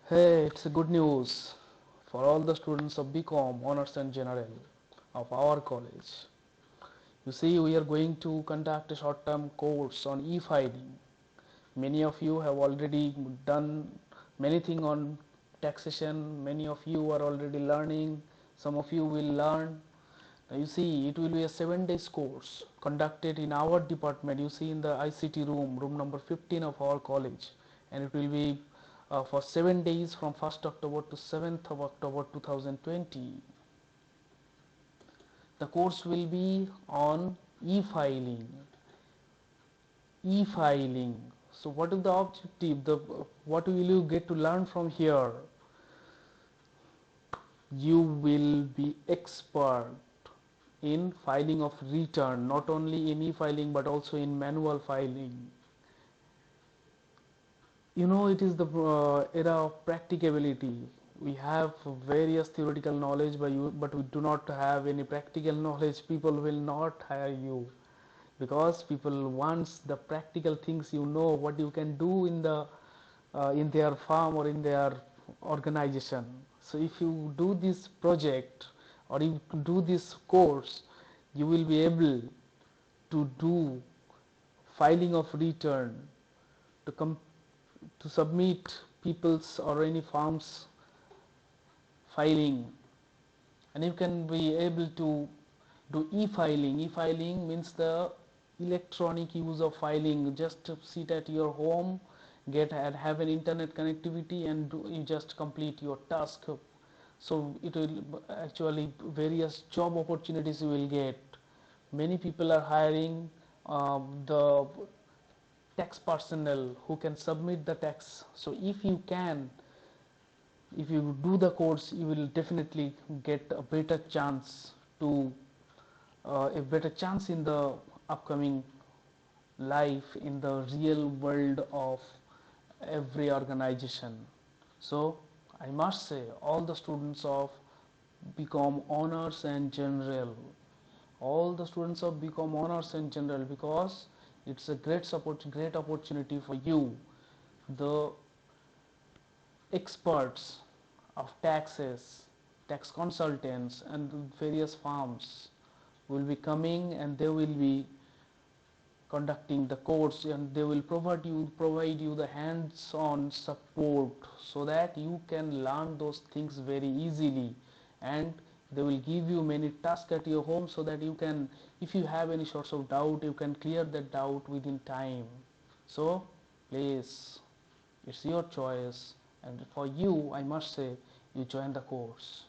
Hey, it's a good news for all the students of BCom, Honors and General of our college. You see, we are going to conduct a short-term course on e-filing. Many of you have already done many things on taxation. Many of you are already learning. Some of you will learn. Now you see, it will be a 7 days course conducted in our department. You see in the ICT room, room number 15 of our college, and it will be for 7 days from 1st October to 7th of October 2020. The course will be on e-filing. E-filing. So what is the objective? What will you get to learn from here? You will be expert in filing of return, not only in e-filing but also in manual filing. You know, it is the era of practicability. We have various theoretical knowledge but we do not have any practical knowledge. People will not hire you because people wants the practical things, you know, what you can do in their farm or in their organization. So if you do this project or you do this course, you will be able to do filing of return, to come to submit people's or any firms filing, and you can be able to do e-filing. E-filing means the electronic use of filing. Just sit at your home, get and have an internet connectivity, and you just complete your task. So it will actually various job opportunities you will get. Many people are hiring the tax personnel who can submit the tax. So if you do the course, you will definitely get to a better chance in the upcoming life in the real world of every organization. So I must say, all the students of BCom Honors and General, all the students of BCom Honors and General, because it's a great opportunity for you, the experts of taxes, tax consultants and various firms will be coming, and they will be conducting the course, and they will provide you the hands-on support so that you can learn those things very easily, and they will give you many tasks at your home so that you can, if you have any sorts of doubt, you can clear that doubt within time. So please, it's your choice, and for you I must say, you join the course.